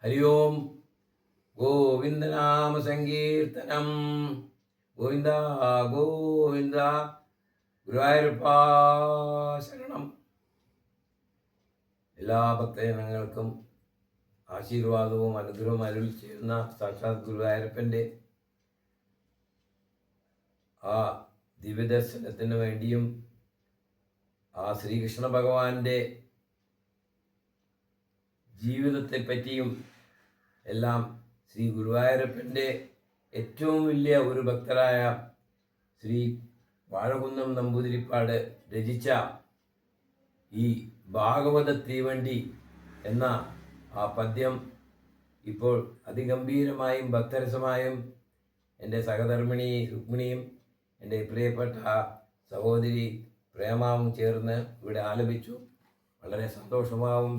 ഹരി ഓം ഗോവിന്ദനാമ സങ്കീർത്തനം. ഗോവിന്ദ ഗോവിന്ദ ഗുരുവായൂരപ്പാ ശരണം. എല്ലാ ഭക്തജനങ്ങൾക്കും ആശീർവാദവും അനുഗ്രഹവും അരുൾ ചെയ്യുന്ന സാക്ഷാത് ഗുരുവായൂരപ്പൻ്റെ ആ ദിവ്യദർശനത്തിന് വേണ്ടിയും ആ ശ്രീകൃഷ്ണ ഭഗവാന്റെ ജീവിതത്തെ പറ്റിയും എല്ലാം ശ്രീ ഗുരുവായൂരപ്പൻ്റെ ഏറ്റവും വലിയ ഒരു ഭക്തരായ ശ്രീ വാഴകുന്നം നമ്പൂതിരിപ്പാട് രചിച്ച ഈ ഭാഗവത തീവണ്ടി എന്ന ആ പദ്യം ഇപ്പോൾ അതിഗംഭീരമായും ഭക്തരസമായും എൻ്റെ സഹധർമ്മിണി രുക്മിണിയും എൻ്റെ പ്രിയപ്പെട്ട സഹോദരി പ്രേമാവും ചേർന്ന് ഇവിടെ ആലപിച്ചു. വളരെ സന്തോഷമാവും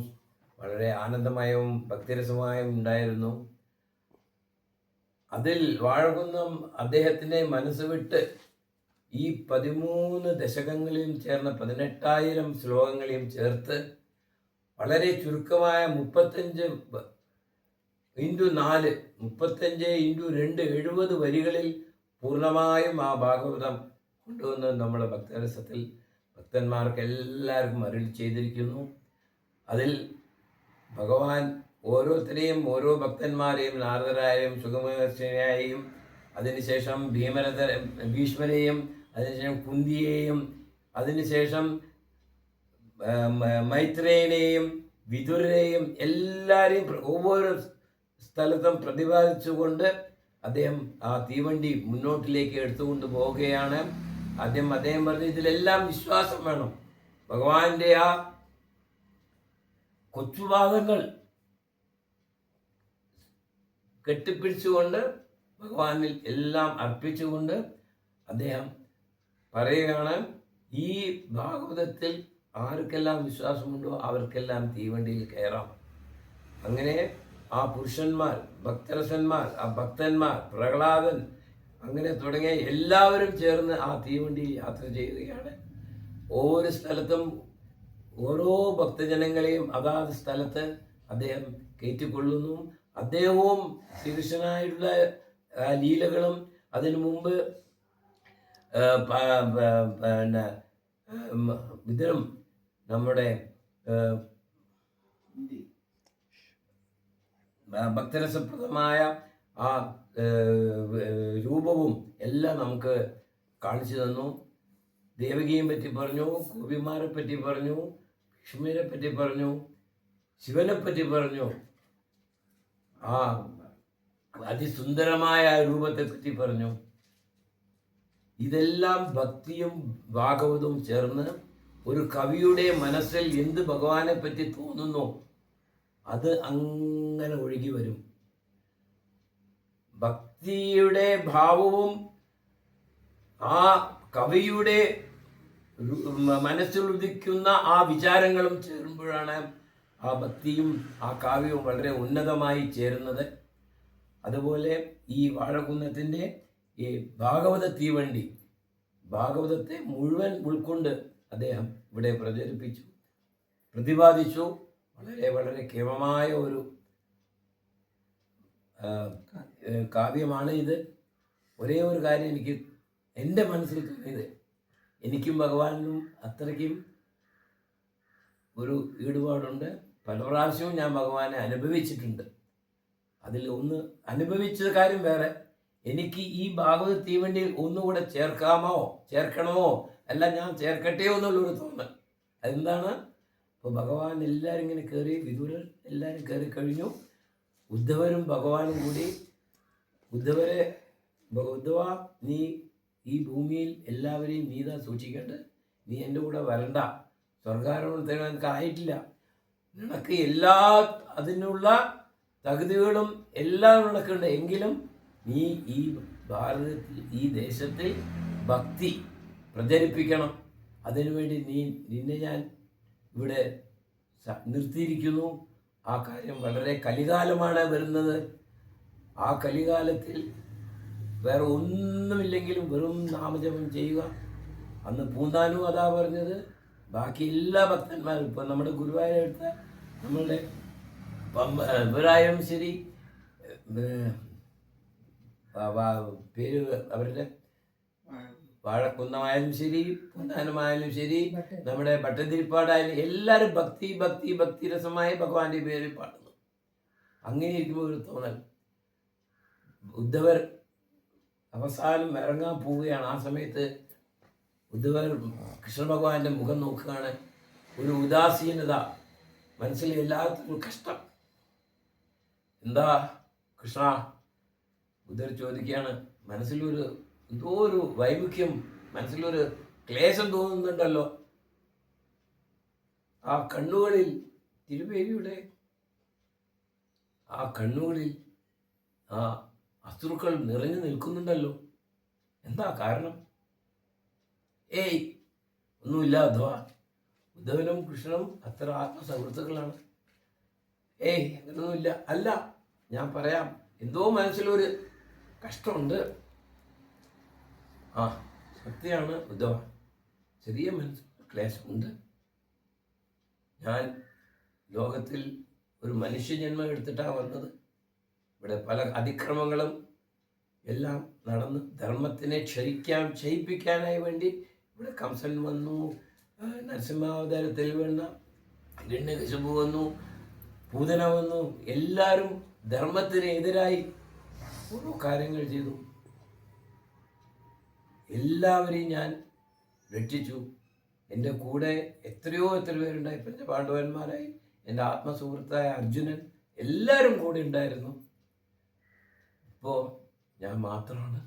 വളരെ ആനന്ദമയവും ഭക്തിരസമായും ഉണ്ടായിരുന്നു. അതിൽ വാഴകുന്നം അദ്ദേഹത്തിൻ്റെ മനസ്സ് വിട്ട് ഈ 13 ദശകങ്ങളിലും ചേർന്ന 18,000 ശ്ലോകങ്ങളെയും ചേർത്ത് വളരെ ചുരുക്കമായ 35 × 4 35 × 2 70 വരികളിൽ പൂർണ്ണമായും ആ ഭാഗവതം കൊണ്ടുവന്ന് നമ്മുടെ ഭക്തരസത്തിൽ ഭക്തന്മാർക്ക് എല്ലാവർക്കും അരുളി ചെയ്തിരിക്കുന്നു. അതിൽ ഭഗവാൻ ഓരോരുത്തരെയും ഓരോ ഭക്തന്മാരെയും നാരദരായും സുഗമദർശനെയും അതിനുശേഷം ഭീഷ്മരെയും അതിനുശേഷം കുന്തിയെയും അതിനുശേഷം മൈത്രേയനെയും വിതുരരെയും എല്ലാവരെയും ഒவ்வொരു സ്ഥലത്തും പ്രതിപാദിച്ചുകൊണ്ട് അദ്ദേഹം ആ തീവണ്ടി മുന്നോട്ടിലേക്ക് എടുത്തുകൊണ്ട് പോവുകയാണ്. അദ്ദേഹം പറഞ്ഞു, ഇതിലെല്ലാം വിശ്വാസം വേണം. ഭഗവാന്റെ ആ കൊച്ചുപാദങ്ങൾ കെട്ടിപ്പിടിച്ചുകൊണ്ട് ഭഗവാനിൽ എല്ലാം അർപ്പിച്ചുകൊണ്ട് അദ്ദേഹം പറയുകയാണ്, ഈ ഭാഗവതത്തിൽ ആർക്കെല്ലാം വിശ്വാസമുണ്ടോ അവർക്കെല്ലാം തീവണ്ടിയിൽ കയറാം. അങ്ങനെ ആ പുരുഷന്മാർ, ഭക്തരസന്മാർ, ആ ഭക്തന്മാർ, പ്രഹ്ലാദൻ, അങ്ങനെ തുടങ്ങിയ എല്ലാവരും ചേർന്ന് ആ തീവണ്ടിയിൽ യാത്ര ചെയ്യുകയാണ്. ഓരോ സ്ഥലത്തും ഓരോ ഭക്തജനങ്ങളെയും അതാത് സ്ഥലത്ത് അദ്ദേഹം കയറ്റിക്കൊള്ളുന്നു. അദ്ദേഹവും ശ്രീകൃഷ്ണനായിട്ടുള്ള ലീലകളും അതിനു മുമ്പ് പിന്നെ ഇതിനും നമ്മുടെ ഭക്തരസപ്രദമായ ആ രൂപവും എല്ലാം നമുക്ക് കാണിച്ചു തന്നു. ദേവകിയെ പറ്റി പറഞ്ഞു, ഗോപിമാരെ പറ്റി പറഞ്ഞു, ലക്ഷ്മിയെ പറ്റി പറഞ്ഞു, ശിവനെ പറ്റി പറഞ്ഞു, ആ അതിസുന്ദരമായ രൂപത്തെ പറ്റി പറഞ്ഞു. ഇതെല്ലാം ഭക്തിയും ഭാഗവതവും ചേർന്ന് ഒരു കവിയുടെ മനസ്സിൽ എന്ത് ഭഗവാനെ പറ്റി തോന്നുന്നു അത് അങ്ങനെ ഒഴുകി വരും. ഭക്തിയുടെ ഭാവവും ആ കവിയുടെ മനസ്സിൽ ഉദിക്കുന്ന ആ വിചാരങ്ങളും ചേരുമ്പോഴാണ് ആ ഭക്തിയും ആ കാവ്യവും വളരെ ഉന്നതമായി ചേരുന്നത്. അതുപോലെ ഈ വാഴകുന്നത്തിൻ്റെ ഈ ഭാഗവത തീവണ്ടി ഭാഗവതത്തെ മുഴുവൻ ഉൾക്കൊണ്ട് അദ്ദേഹം ഇവിടെ പ്രചരിപ്പിച്ചു, പ്രതിപാദിച്ചു. വളരെ വളരെ കേമമായ ഒരു കാവ്യമാണ് ഇത്. ഒരേ ഒരു കാര്യം എനിക്ക് എൻ്റെ മനസ്സിൽ തോന്നിയത്, എനിക്കും ഭഗവാനും അത്രയ്ക്കും ഒരു ഈടുപാടുണ്ട്. പല പ്രാവശ്യവും ഞാൻ ഭഗവാനെ അനുഭവിച്ചിട്ടുണ്ട്. അതിൽ ഒന്ന് അനുഭവിച്ച കാര്യം വേറെ. എനിക്ക് ഈ ഭാഗവത തീവണ്ടിയിൽ ഒന്നുകൂടെ ചേർക്കണമോ അല്ല ഞാൻ ചേർക്കട്ടെയോ എന്നുള്ളൊരു തോന്നൽ. അതെന്താണ്? അപ്പോൾ ഭഗവാൻ എല്ലാവരും ഇങ്ങനെ കയറി, വിദുരർ എല്ലാവരും കയറി കഴിഞ്ഞു. ഉദ്ധവരും ഭഗവാനും കൂടി, ഉദ്ധവ നീ ഈ ഭൂമിയിൽ എല്ലാവരെയും നീതാ സൂക്ഷിക്കേണ്ടത്, നീ എൻ്റെ കൂടെ വരണ്ട, സ്വർഗാരോഹണത്തിന് നിനക്ക് ആയിട്ടില്ല, നിനക്ക് എല്ലാ അതിനുള്ള തകുതികളും എല്ലാം നിനക്കുണ്ട്, എങ്കിലും നീ ഈ ഭാരതത്തിൽ ഈ ദേശത്തിൽ ഭക്തി പ്രചരിപ്പിക്കണം. അതിനുവേണ്ടി നിന്നെ ഞാൻ ഇവിടെ നിർത്തിയിരിക്കുന്നു. ആ കാര്യം വളരെ കലികാലമാണ് വരുന്നത്. ആ കലികാലത്തിൽ വേറെ ഒന്നുമില്ലെങ്കിലും വെറും നാമജപം ചെയ്യുക. അന്ന് പൂന്താനും അതാ പറഞ്ഞത്. ബാക്കി എല്ലാ ഭക്തന്മാരും ഇപ്പം നമ്മുടെ ഗുരുവായൂരെടുത്ത നമ്മളുടെ ഇവരായാലും ശരി, പേര് അവരുടെ വാഴക്കുന്നമായാലും ശരി, പൊന്നാനമായാലും ശരി, നമ്മുടെ ഭട്ടതിരിപ്പാടായാലും എല്ലാവരും ഭക്തി ഭക്തി ഭക്തിരസമായി ഭഗവാന്റെ പേരിൽ പാടുന്നു. അങ്ങനെ ഇരിക്കുമ്പോൾ ഒരു തോന്നൽ, ഉദ്ധവർ അവസാനം ഇറങ്ങാൻ പോവുകയാണ്. ആ സമയത്ത് ഉദ്ധവർ കൃഷ്ണ ഭഗവാന്റെ മുഖം നോക്കുകയാണ്. ഒരു ഉദാസീനത മനസ്സിൽ, എല്ലാത്തിനും കഷ്ടം. എന്താ കൃഷ്ണ? ഉദ്ധവർ ചോദിക്കുകയാണ്. മനസ്സിലൊരു എന്തോ ഒരു വൈമുഖ്യം, മനസ്സിലൊരു ക്ലേശം തോന്നുന്നുണ്ടല്ലോ. ആ കണ്ണുകളിൽ, തിരുവേദിയുടെ ആ കണ്ണുകളിൽ ആ അശ്രുക്കൾ നിറഞ്ഞു നിൽക്കുന്നുണ്ടല്ലോ. എന്താ കാരണം? ഏയ് ഒന്നുമില്ല ഉദ്ധവ. ഉദ്ധവനും കൃഷ്ണനും അത്ര ആത്മസുഹൃത്തുക്കളാണ്. ഏയ് അങ്ങനൊന്നുമില്ല. അല്ല, ഞാൻ പറയാം, എന്തോ മനസ്സിലൊരു കഷ്ടമുണ്ട്. ആ സത്യമാണ് ഉദ്ധവ, ചെറിയ മനസ്സിൽ ക്ലേശമുണ്ട്. ഞാൻ ലോകത്തിൽ ഒരു മനുഷ്യജന്മം എടുത്തിട്ടാണ് വന്നത്. ഇവിടെ പല അതിക്രമങ്ങളും എല്ലാം നടന്ന് ധർമ്മത്തിനെ ക്ഷയിപ്പിക്കാനായി വേണ്ടി ഇവിടെ കംസൻ വന്നു, നരസിംഹാവതാരത്തിൽ വേണ്ട ഹിരണ്യകശിപു വന്നു, പൂതന വന്നു. എല്ലാവരും ധർമ്മത്തിന് എതിരായി ഓരോ കാര്യങ്ങൾ ചെയ്തു. എല്ലാവരെയും ഞാൻ രക്ഷിച്ചു. എൻ്റെ കൂടെ എത്രയോ പേരുണ്ടായി. പഞ്ചപാണ്ഡവന്മാരായി, എൻ്റെ ആത്മസുഹൃത്തായ അർജുനൻ, എല്ലാവരും കൂടെ ഉണ്ടായിരുന്നു. ഇപ്പോൾ ഞാൻ മാത്രമാണ്.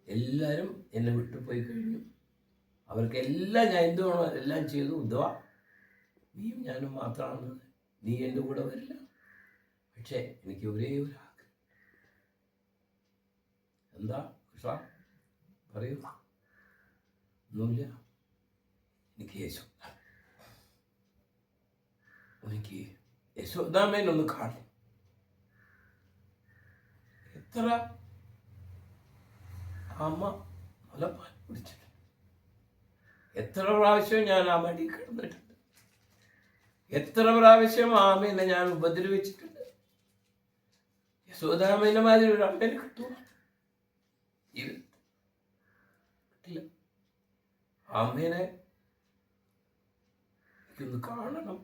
എല്ലാവരും എന്നെ വിട്ടുപോയി കഴിഞ്ഞു. അവർക്കെല്ലാം ഞാൻ എന്ത് വേണോ എല്ലാം ചെയ്തു. ഉദ്ധവ, നീയും ഞാനും മാത്രമാണ്. നീ എൻ്റെ കൂടെ വരില്ല. പക്ഷേ എനിക്ക് ഒരേ ഒരു ആഗ്രഹം. എന്താ കൃഷ്ണ? പറയൂ. ഒന്നുമില്ല. എനിക്ക് യശോദാമേനൊന്ന് കാണും. എത്ര അമ്മ മുലപ്പാൽ കുടിച്ചിട്ടുണ്ട്. എത്ര പ്രാവശ്യം ഞാൻ ആ മടി കിടന്നിട്ടുണ്ട്. എത്ര പ്രാവശ്യം ആ അമ്മേനെ ഞാൻ ഉപദ്രവിച്ചിട്ടുണ്ട്. യശോദാമേനെ മാതിരി ഒരു അമ്മേനെ കിട്ടുമോ ജീവിതത്തിൽ? കിട്ടില്ല. ആ അമ്മേനെ എനിക്കൊന്ന് കാണണം.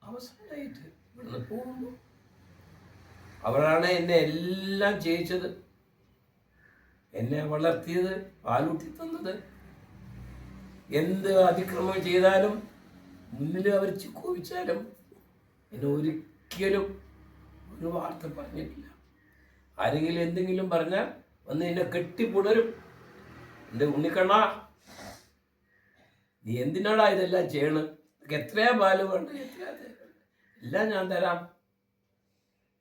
അവസാനമായിട്ട് ഇവിടുന്ന് പോകുമ്പോൾ അവരാണ് എന്നെ എല്ലാം ചെയ്യിച്ചത്, എന്നെ വളർത്തിയത്, പാലൂട്ടി തന്നത്. എന്ത് അതിക്രമം ചെയ്താലും, മുന്നിൽ അവർ കോപിച്ചാലും എന്നെ ഒരിക്കലും ഒരു വാർത്ത പറഞ്ഞിട്ടില്ല. ആരെങ്കിലും എന്തെങ്കിലും പറഞ്ഞാൽ വന്ന് എന്നെ കെട്ടിപ്പുണരും. എൻ്റെ ഉണ്ണിക്കണ്ണ, നീ എന്തിനാടാ ഇതെല്ലാം ചെയ്യണം? എത്രയാ പാല് വേണ്ട, എത്രയാ എല്ലാം ഞാൻ തരാം.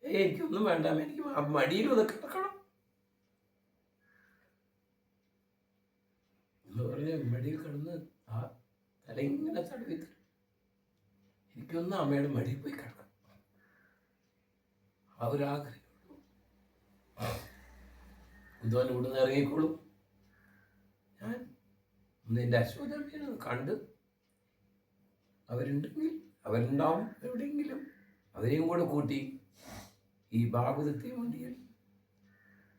എനിക്കൊന്നും വേണ്ട, എനിക്ക് മടിയിലും ഇതൊക്കെ കിടക്കണം എന്ന് പറഞ്ഞ് മടിയിൽ കിടന്ന് ആ തല ഇങ്ങനെ തടവി തരും. എനിക്കൊന്നും അമ്മയുടെ മടിയിൽ പോയി കിടക്കണം. ആ ഒരു ആഗ്രഹം. ഉദ്ധവൻ ഇവിടുന്ന് ഇറങ്ങിക്കോളും. ഞാൻ ഒന്ന് എൻ്റെ അശ്വതമ്മേനെ കണ്ട്, അവരുണ്ടാവും എവിടെയെങ്കിലും, അവരെയും കൂടെ കൂട്ടി ഈ ഭാഗവതത്തെ വണ്ടിയിൽ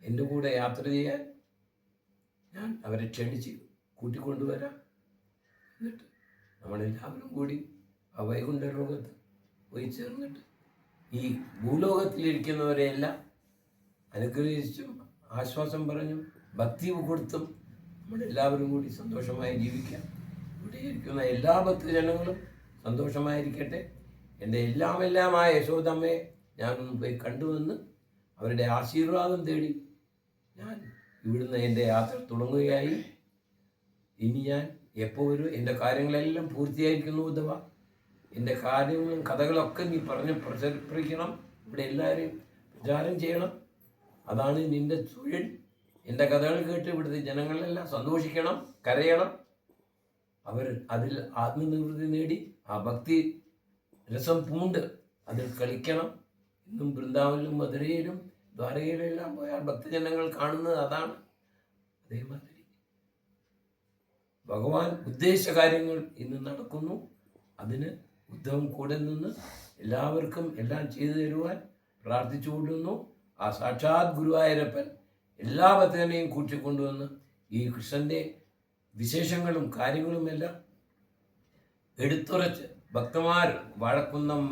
എൻ്റെ കൂടെ യാത്ര ചെയ്യാൻ ഞാൻ അവരെ ക്ഷണിച്ച് കൂട്ടിക്കൊണ്ടുവരാം. എന്നിട്ട് നമ്മളെല്ലാവരും കൂടി ആ വൈകുണ്ഠ ലോകത്ത് പോയി ചേർന്നിട്ട് ഈ ഭൂലോകത്തിലിരിക്കുന്നവരെയെല്ലാം അനുഗ്രഹിച്ചും ആശ്വാസം പറഞ്ഞും ഭക്തി കൊടുത്തും നമ്മളെല്ലാവരും കൂടി സന്തോഷമായി ജീവിക്കാം. ഇവിടെ ഇരിക്കുന്ന എല്ലാ ഭക്തജനങ്ങളും സന്തോഷമായിരിക്കട്ടെ. എൻ്റെ എല്ലാമായ യശോദമ്മയെ ഞാനൊന്ന് പോയി കണ്ടുവന്ന് അവരുടെ ആശീർവാദം തേടി ഞാൻ ഇവിടുന്ന് എൻ്റെ യാത്ര തുടങ്ങുകയായി. ഇനി ഞാൻ എപ്പോൾ വരും? എൻ്റെ കാര്യങ്ങളെല്ലാം പൂർത്തിയായിരിക്കുന്നു ഉദ്ധവ. എൻ്റെ കാര്യങ്ങളും കഥകളൊക്കെ നീ പറഞ്ഞ് പ്രചരിപ്പിക്കണം. ഇവിടെ എല്ലാവരെയും പ്രചാരം ചെയ്യണം. അതാണ് നിൻ്റെ തൊഴിൽ. എൻ്റെ കഥകൾ കേട്ട് ഇവിടുത്തെ ജനങ്ങളെല്ലാം സന്തോഷിക്കണം, കരയണം. അവർ അതിൽ ആത്മനിവൃത്തി നേടി ആ ഭക്തി രസം പൂണ്ട് അതിൽ കളിക്കണം. ഇന്നും വൃന്ദാവനിലും മധുരയിലും ദ്വാരകയിലെല്ലാം പോയാൽ ഭക്തജനങ്ങൾ കാണുന്നത് അതാണ്. അതേമാതിരി ഭഗവാൻ ഉദ്ദേശിച്ച കാര്യങ്ങൾ ഇന്ന് നടക്കുന്നു. അതിന് ഉദ്ധവും കൂടെ നിന്ന് എല്ലാവർക്കും എല്ലാം ചെയ്തു തരുവാൻ പ്രാർത്ഥിച്ചു കൊണ്ടുവന്നു. ആ സാക്ഷാത് ഗുരുവായൂരപ്പൻ എല്ലാ ഭക്തനെയും കൂട്ടിക്കൊണ്ടുവന്ന് ഈ കൃഷ്ണൻ്റെ വിശേഷങ്ങളും കാര്യങ്ങളുമെല്ലാം എടുത്തുറച്ച് ഭക്തന്മാർ വാഴക്കുന്നം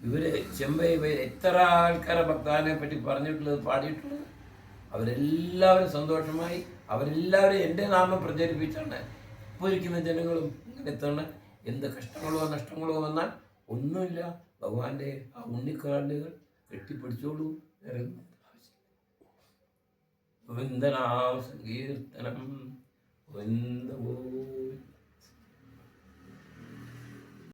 ഇവർ ചെമ്പൈ ഇവർ എത്ര ആൾക്കാരെ ഭക്താനെ പറ്റി പറഞ്ഞിട്ടുള്ളത് പാടിയിട്ടുള്ളത് അവരെല്ലാവരും സന്തോഷമായി. അവരെല്ലാവരും എൻ്റെ നാമം പ്രചരിപ്പിച്ചാണ്. ഇപ്പോൾ ഇരിക്കുന്ന ജനങ്ങളും ഇങ്ങനെ തന്നെ എന്ത് കഷ്ടങ്ങളോ നഷ്ടങ്ങളോ വന്നാൽ ഒന്നുമില്ല, ഭഗവാന്റെ ആ ഉണ്ണിക്കാലുകൾ കെട്ടിപ്പിടിച്ചോളൂ. ഗോവിന്ദനാമ സങ്കീർത്തനം ഗോവിന്ദ